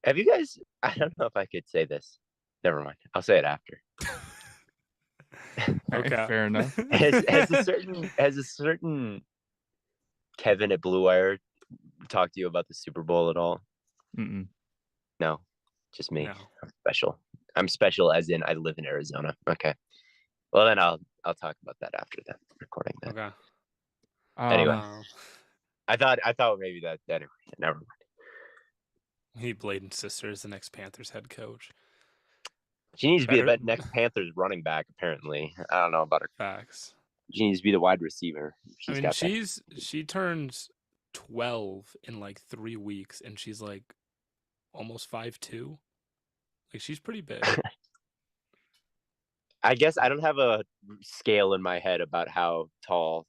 Have you guys? I don't know if I could say this. Never mind. I'll say it after. Okay, fair enough. Has a certain Kevin at Blue Wire talked to you about the Super Bowl at all? Mm-mm. No, just me. No. I'm special. I'm special as in I live in Arizona. Okay. Well, then I'll talk about that after that recording. That. Okay. Anyway, I thought maybe that anyway. Never mind. He Blaiden's sister is the next Panthers head coach. She needs to be the next Panthers running back. Apparently, I don't know about her. Facts. She needs to be the wide receiver. She turns 12 in like 3 weeks, and she's like almost 5'2". Like she's pretty big. I guess I don't have a scale in my head about how tall.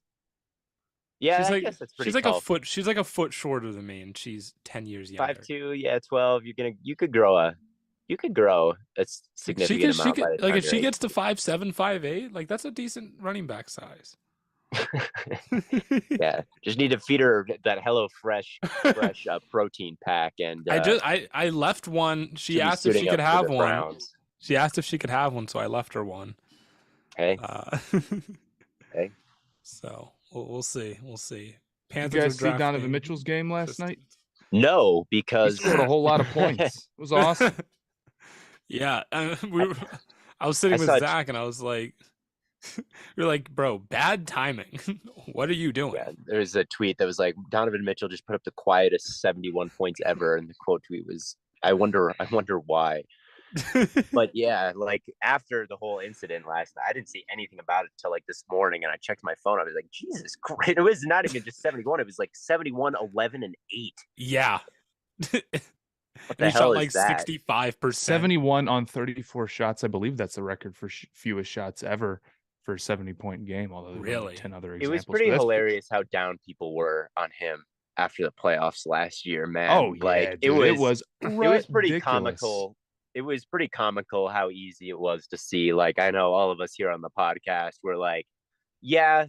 Yeah, I guess that's pretty she's like tall. a foot. She's like a foot shorter than me, and she's 10 years younger. 5'2", yeah, 12. You could grow a significant amount. Like if she gets to 5'7", 5'8", like that's a decent running back size. Yeah, just need to feed her that Hello Fresh protein pack, and I left one. She asked if she could have one. Browns. She asked if she could have one, so I left her one. Hey, hey. So we'll see. Panthers. You guys see Donovan Mitchell's game last night? No, because he scored a whole lot of points. It was awesome. Yeah, I was sitting with Zach, and I was like, "You're like, bro, bad timing. What are you doing?" Yeah, there's a tweet that was like, Donovan Mitchell just put up the quietest 71 points ever, and the quote tweet was, "I wonder why." But yeah, like after the whole incident last night, I didn't see anything about it until like this morning, and I checked my phone. I was like, Jesus Christ! It was not even just 71; it was like 71, 11, and 8. Yeah. What the hell is like that? 65%. 71 on 34 shots. I believe that's the record for fewest shots ever for a 70-point game. Although there were 10 other examples. It was pretty hilarious how down people were on him after the playoffs last year, man. Oh yeah, like dude, it was pretty ridiculous. comical. It was pretty comical how easy it was to see. Like, I know all of us here on the podcast were like, yeah,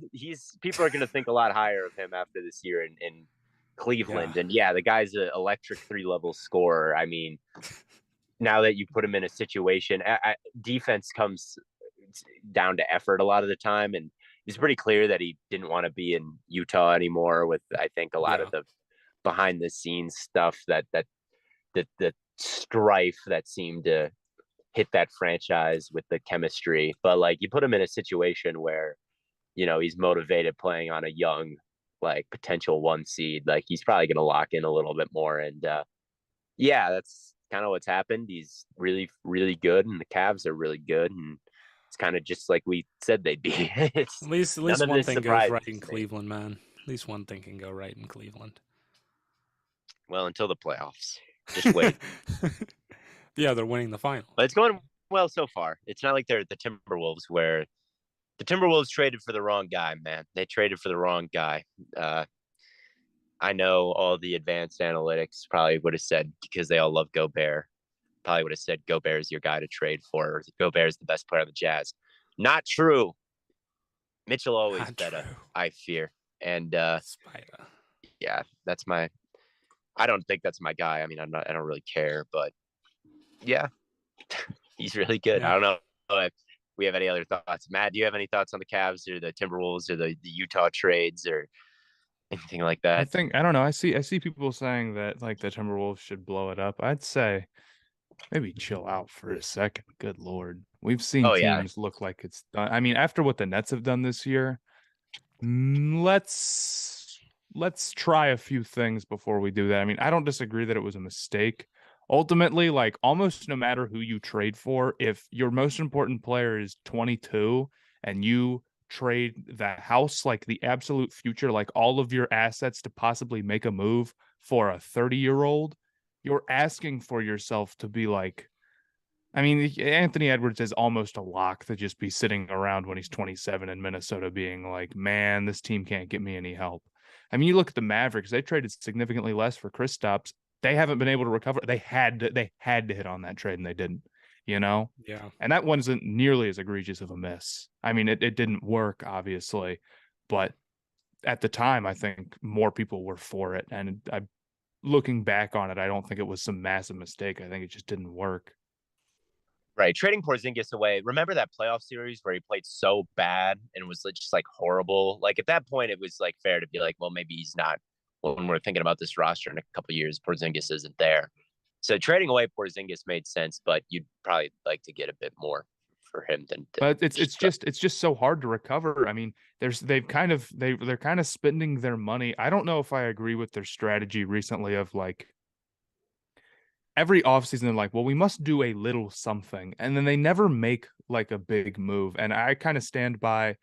people are going to think a lot higher of him after this year in Cleveland. Yeah. And yeah, the guy's an electric 3-level scorer. I mean, now that you put him in a situation, defense comes down to effort a lot of the time. And it's pretty clear that he didn't want to be in Utah anymore with, I think, a lot of the behind the scenes stuff that strife that seemed to hit that franchise with the chemistry. But like, you put him in a situation where, you know, he's motivated playing on a young, like potential 1 seed, like he's probably going to lock in a little bit more. And yeah, that's kind of what's happened. He's really, really good, and the Cavs are really good, and it's kind of just like we said they'd be. At least one thing goes right in Cleveland, man. At least one thing can go right in Cleveland. Well, until the playoffs. Just wait. Yeah, they're winning the final. But it's going well so far. It's not like they're the Timberwolves, where the Timberwolves traded for the wrong guy, man. They traded for the wrong guy. I know all the advanced analytics probably would have said, because they all love Gobert, probably would have said Gobert is your guy to trade for. Gobert is the best player on the Jazz. Not true. Mitchell always better, I fear. And yeah, that's my. I don't think that's my guy. I mean, I don't really care, but yeah, he's really good. Yeah. I don't know if we have any other thoughts. Matt, do you have any thoughts on the Cavs or the Timberwolves or the Utah trades or anything like that? I don't know. I see people saying that like the Timberwolves should blow it up. I'd say maybe chill out for a second. Good Lord. We've seen teams look like it's done. I mean, after what the Nets have done this year, let's try a few things before we do that. I mean, I don't disagree that it was a mistake ultimately, like almost no matter who you trade for, if your most important player is 22 and you trade the house, like the absolute future, like all of your assets to possibly make a move for a 30-year-old, you're asking for yourself to be like, I mean, Anthony Edwards is almost a lock to just be sitting around when he's 27 in Minnesota being like, man, this team can't get me any help. I mean, you look at the Mavericks, they traded significantly less for Kristaps. They haven't been able to recover. They had to hit on that trade and they didn't, you know? Yeah. And that wasn't nearly as egregious of a miss. I mean, it didn't work, obviously, but at the time, I think more people were for it. And looking back on it, I don't think it was some massive mistake. I think it just didn't work. Right. Trading Porzingis away. Remember that playoff series where he played so bad and was just like horrible? Like at that point, it was like fair to be like, well, maybe he's not, when we're thinking about this roster in a couple of years, Porzingis isn't there. So trading away Porzingis made sense, but you'd probably like to get a bit more for him than. But it's just so hard to recover. I mean, they're kind of spending their money. I don't know if I agree with their strategy recently of like every offseason they're like, well, we must do a little something, and then they never make like a big move. And I kind of stand by,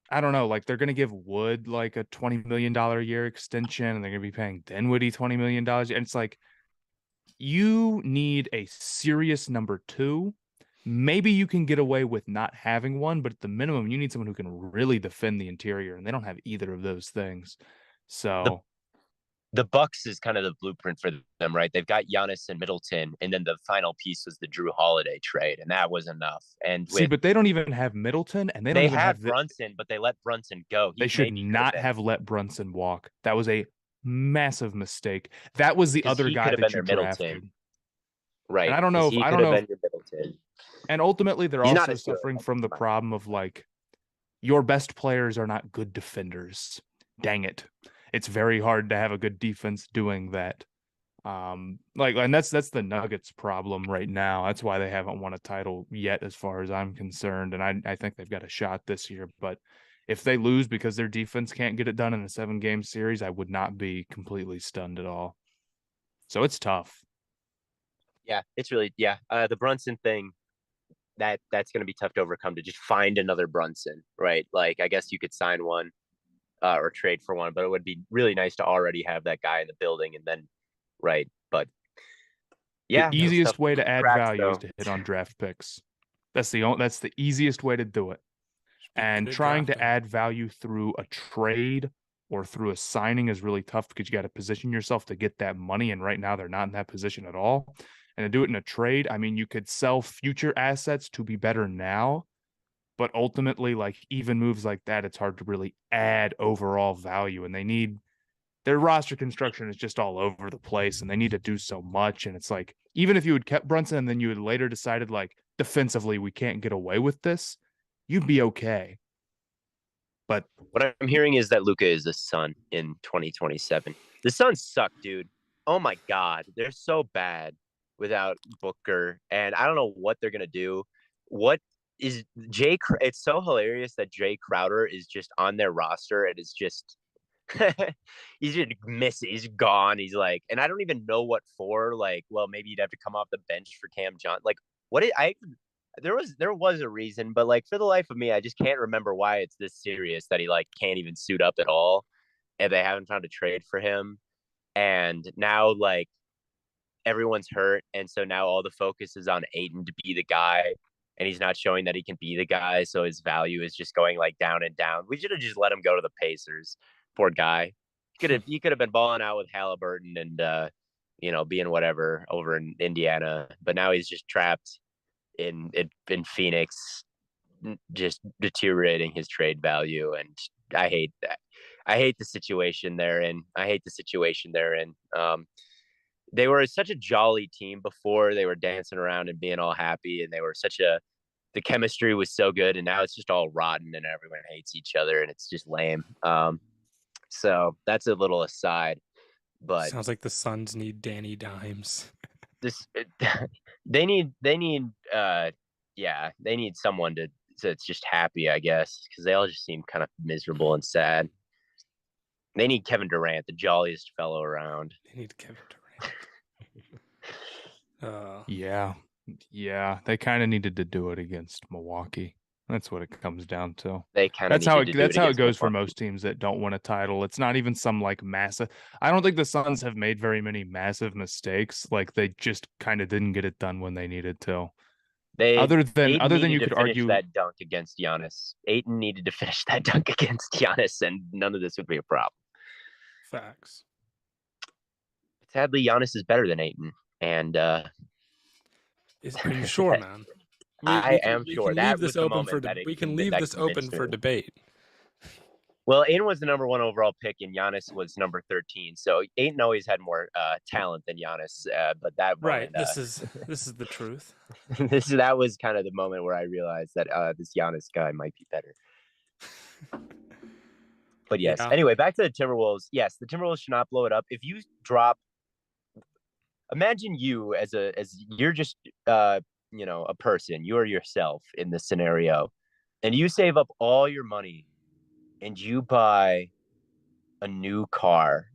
I don't know, like they're gonna give Wood like a $20 million a year extension, and they're gonna be paying Dinwiddie $20 million. And it's like, you need a serious number two. Maybe you can get away with not having one, but at the minimum, you need someone who can really defend the interior, and they don't have either of those things. So the Bucks is kind of the blueprint for them, right? They've got Giannis and Middleton, and then the final piece was the Drew Holiday trade, and that was enough. And see, but they don't even have Middleton, and they don't even have Brunson, but they let Brunson go. They should not have let Brunson walk. That was a massive mistake. That was the other guy that you drafted. Right. And I don't know if Middleton. And ultimately, they're also suffering from the problem of like, your best players are not good defenders. Dang it. It's very hard to have a good defense doing that. And that's the Nuggets problem right now. That's why they haven't won a title yet, as far as I'm concerned. And I think they've got a shot this year. But if they lose because their defense can't get it done in a 7-game series, I would not be completely stunned at all. So it's tough. Yeah, it's really, the Brunson thing, that's going to be tough to overcome, to just find another Brunson, right? Like, I guess you could sign one or trade for one, but it would be really nice to already have that guy in the building and then, right. But yeah, the easiest way to add value is to hit on draft picks. That's the easiest way to do it. And trying to add value through a trade or through a signing is really tough because you got to position yourself to get that money. And right now they're not in that position at all. And to do it in a trade, I mean, you could sell future assets to be better now, but ultimately, like even moves like that, it's hard to really add overall value. And their roster construction is just all over the place, and they need to do so much. And it's like, even if you had kept Brunson and then you had later decided like defensively we can't get away with this, you'd be okay. But what I'm hearing is that Luka is the Sun in 2027. The Suns suck, dude. Oh my God, they're so bad without Booker, and I don't know what they're gonna do. What is Jay? It's so hilarious that Jay Crowder is just on their roster. It is just he's just missing. He's gone. He's like, and I don't even know what for. Like, well, maybe you'd have to come off the bench for Cam Johnson. Like, there was a reason, but like for the life of me, I just can't remember why it's this serious that he like can't even suit up at all, and they haven't found a trade for him. And now like everyone's hurt, and so now all the focus is on Ayton to be the guy, and he's not showing that he can be the guy. So his value is just going like down and down. We should have just let him go to the Pacers. Poor guy. He could have been balling out with Halliburton and being whatever over in Indiana, but now he's just trapped in Phoenix, just deteriorating his trade value. And I hate that. I hate the situation they're in. They were such a jolly team before. They were dancing around and being all happy, and they were the chemistry was so good, and now it's just all rotten and everyone hates each other and it's just lame. So that's a little aside, but sounds like the Suns need Danny Dimes. They need someone that's just happy, I guess, because they all just seem kind of miserable and sad. They need Kevin Durant, the jolliest fellow around. They need Kevin Durant. Yeah. They kind of needed to do it against Milwaukee. That's what it comes down to. They kind of needed to do it That's how it against goes for Milwaukee. most teams that don't win a title. It's not even some like massive. I don't think the Suns have made very many massive mistakes. Like they just kind of didn't get it done when they needed to. Ayton Other than needed you to could finish argue, that dunk against Giannis. Ayton needed to finish that dunk against Giannis, and none of this would be a problem. Facts. Sadly, Giannis is better than Ayton, and Are you sure, man? I am We sure can leave that this was the open for moment that we can leave this open convinced for me. debate. Well, Ayton was the number 1 overall pick, and Giannis was number 13. So Ayton always had more talent than Giannis. But that Right. moment, This is the truth. that was kind of the moment where I realized that this Giannis guy might be better. But yes. Yeah. Anyway, back to the Timberwolves. Yes, the Timberwolves should not blow it up. If you drop, imagine you as you're just a person. You are yourself in this scenario, and you save up all your money, and you buy a new car,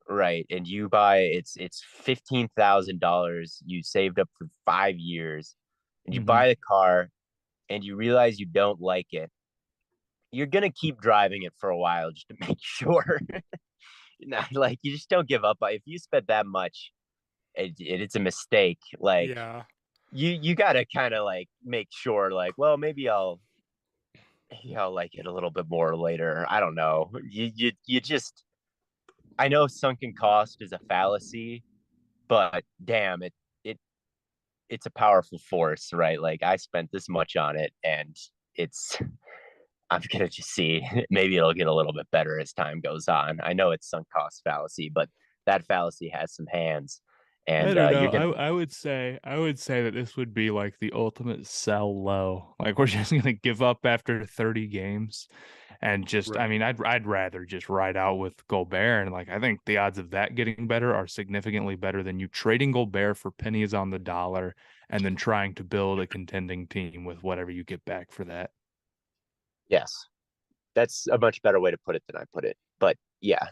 right? And you buy it's $15,000 you saved up for 5 years, and you buy the car, and you realize you don't like it. You're gonna keep driving it for a while just to make sure. Like you just don't give up. If you spent that much, it's a mistake. Like Yeah. you gotta kind of like make sure, like, well, maybe I'll like it a little bit more later. I don't know. You just I know sunken cost is a fallacy, but damn it's a powerful force, right? Like I spent this much on it, and it's I'm gonna just see. Maybe it'll get a little bit better as time goes on. I know it's sunk cost fallacy, but that fallacy has some hands, I and don't know. you're gonna. I would say that this would be like the ultimate sell low. Like we're just gonna give up after 30 games and just Right. I mean, I'd rather just ride out with Gobert. And like I think the odds of that getting better are significantly better than you trading Gobert for pennies on the dollar and then trying to build a contending team with whatever you get back for that. Yes, that's a much better way to put it than I put it. But yeah,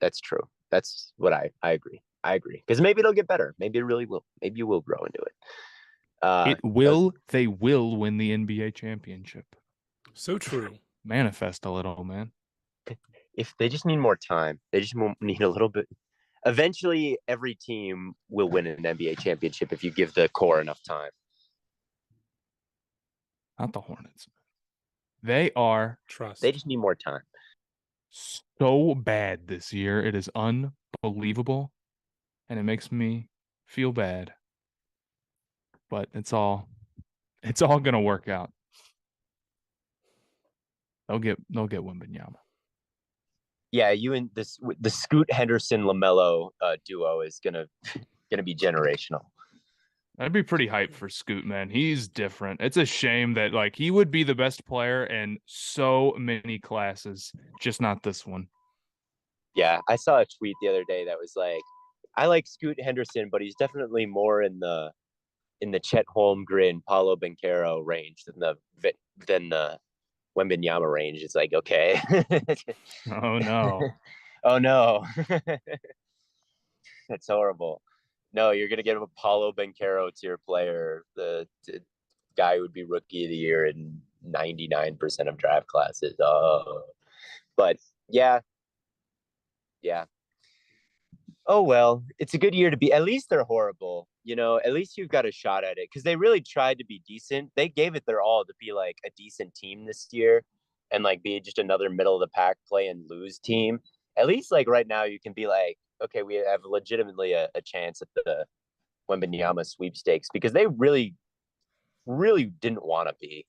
that's true. That's what I agree. I agree, because maybe it'll get better. Maybe it really will. Maybe you will grow into it. They will win the NBA championship. So true. Manifest a little, man. If they just need more time, they just need a little bit. Eventually, every team will win an NBA championship if you give the core enough time. Not the Hornets. They are. Trust. They just need more time. So bad this year. It is unbelievable. And it makes me feel bad. But it's all gonna work out. They'll get Wembanyama. Yeah, you and the Scoot Henderson LaMelo duo is gonna be generational. That'd be pretty hype for Scoot, man. He's different. It's a shame that like he would be the best player in so many classes, just not this one. Yeah, I saw a tweet the other day that was like, I like Scoot Henderson, but he's definitely more in the Chet Holmgren, Paulo Banchero range than the Wembanyama range. It's like, okay. Oh no. Oh no. That's horrible. No, you're gonna get a Paulo Banchero tier player, the guy who would be rookie of the year in 99% of draft classes. But yeah. Oh well, it's a good year to be. At least they're horrible, At least you've got a shot at it, because they really tried to be decent. They gave it their all to be like a decent team this year, and like be just another middle of the pack play and lose team. At least like right now you can be like, okay, we have legitimately a chance at the Wembanyama sweepstakes, because they really, really didn't want to be.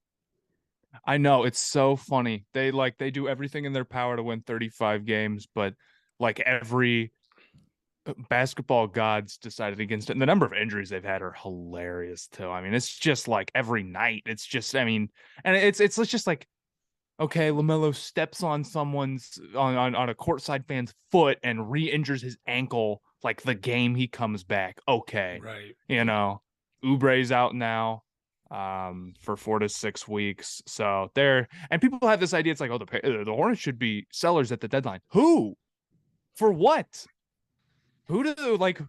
I know, it's so funny. They do everything in their power to win 35 games, but like every basketball gods decided against it. And the number of injuries they've had are hilarious too. I mean, it's just like every night. It's just, I mean, and it's just like, okay, LaMelo steps on someone's on a courtside fan's foot and re-injures his ankle like the game he comes back. Okay. Right. Oubre's out now for 4 to 6 weeks. So and people have this idea. It's like, oh, the Hornets should be sellers at the deadline. Who? For what? Who do like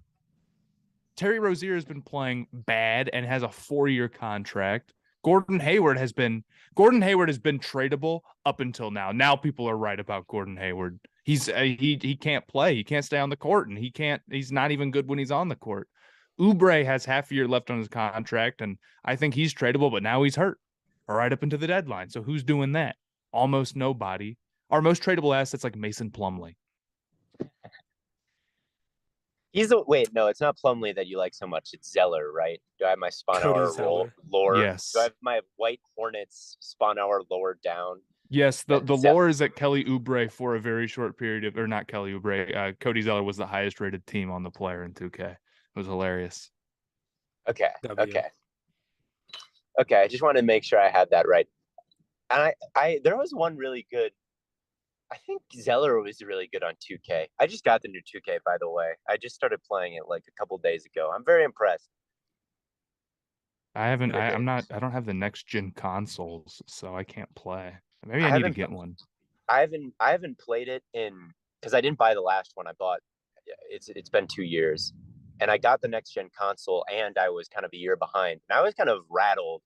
Terry Rozier has been playing bad and has a 4-year contract. Gordon Hayward has been tradable up until now. Now people are right about Gordon Hayward. He can't play. He can't stay on the court, and he's not even good when he's on the court. Oubre has half a year left on his contract, and I think he's tradable, but now he's hurt right up into the deadline. So who's doing that? Almost nobody. Our most tradable asset's like Mason Plumlee. Wait, no, it's not Plumlee that you like so much. It's Zeller, right? Do I have my spawn Cody hour Zeller. lore? Yes. Do I have my White Hornets spawn hour lower down? Yes, the lore is that Kelly Oubre for a very short period of, or not Kelly Oubre, Cody Zeller was the highest rated team on the player in 2K. It was hilarious. Okay. I just wanted to make sure I had that right. And I there was one really good. I think Zeller was really good on 2K. I just got the new 2K, by the way. I just started playing it like a couple days ago. I'm very impressed. I don't have the next gen consoles, so I can't play. Maybe I need to get one. I haven't played it because I didn't buy the last one. I bought it's been 2 years. And I got the next gen console and I was kind of a year behind. And I was kind of rattled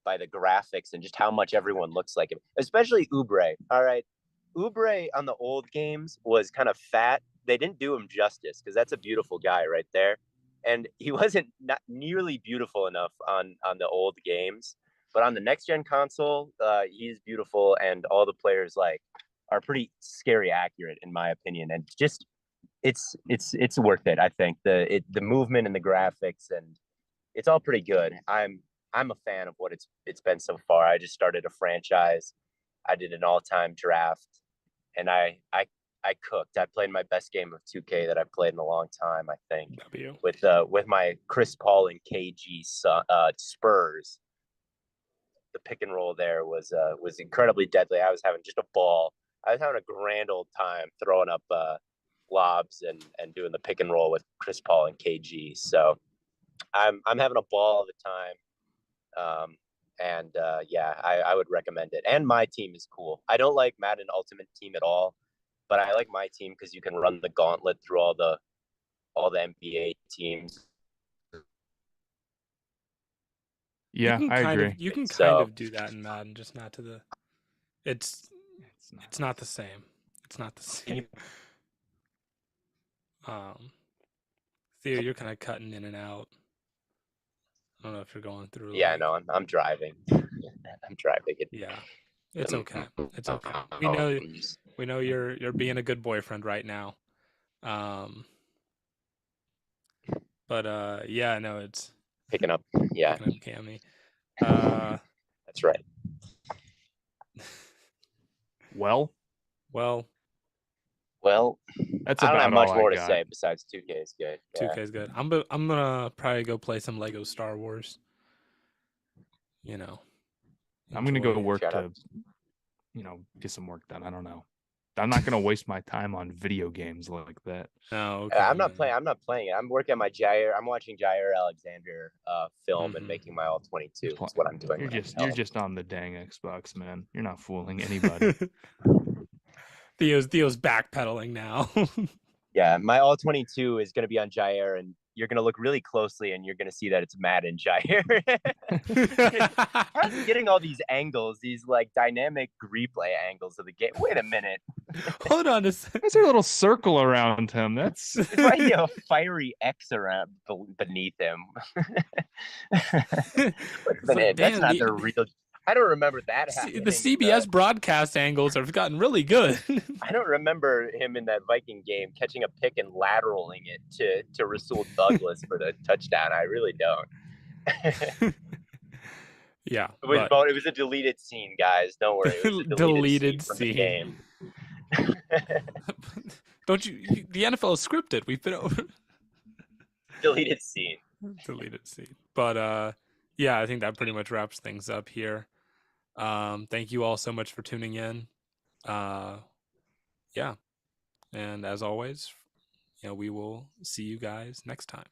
by the graphics and just how much everyone looks like him, especially Oubre. All right. Oubre on the old games was kind of fat. They didn't do him justice because that's a beautiful guy right there. And he wasn't not nearly beautiful enough on the old games. But on the next gen console, he's beautiful, and all the players are pretty scary accurate in my opinion. And just it's worth it. I think the movement and the graphics, and it's all pretty good. I'm a fan of what it's been so far. I just started a franchise. I did an all-time draft, and I cooked. I played my best game of 2K that I've played in a long time, I think. With my Chris Paul and KG Spurs. The pick and roll there was incredibly deadly. I was having just a ball. I was having a grand old time throwing up lobs and doing the pick and roll with Chris Paul and KG. So I'm having a ball all the time. I would recommend it. And my team is cool. I don't like Madden Ultimate Team at all, but I like my team because you can run the gauntlet through all the NBA teams. Yeah, I agree. You can kind of do that in Madden, just not to the. It's not the same. It's not the same. Theo, you're kind of cutting in and out. I don't know if you're going through. Yeah, no, I'm driving. I'm driving. Yeah, it's okay. It's okay. We know you're being a good boyfriend right now. But yeah, no, it's picking up. Yeah, picking up Cammy. That's right. Well, that's I don't have much more to say besides 2K is good. 2K is good. I'm gonna probably go play some Lego Star Wars. I'm gonna go work to, get some work done. I don't know. I'm not gonna waste my time on video games like that. No, okay, I'm not playing it. I'm working on my Jair. I'm watching Jair Alexander film and making my all 22. That's what I'm doing. You're just on the dang Xbox, man. You're not fooling anybody. Theo's backpedaling now. Yeah, my all 22 is going to be on Jair, and you're going to look really closely, and you're going to see that it's Madden Jair. How's he getting all these angles, these dynamic replay angles of the game? Wait a minute. Hold on a second. There's a little circle around him. It's like a fiery X around beneath him. That's not the real. I don't remember that happening. The CBS broadcast angles have gotten really good. I don't remember him in that Viking game catching a pick and lateraling it to Rasul Douglas for the touchdown. I really don't. Yeah. It was a deleted scene, guys. Don't worry. It was a deleted scene. From the game. Don't you? The NFL is scripted. We've been over. Deleted scene. But yeah, I think that pretty much wraps things up here. Thank you all so much for tuning in. Yeah. And as always, we will see you guys next time.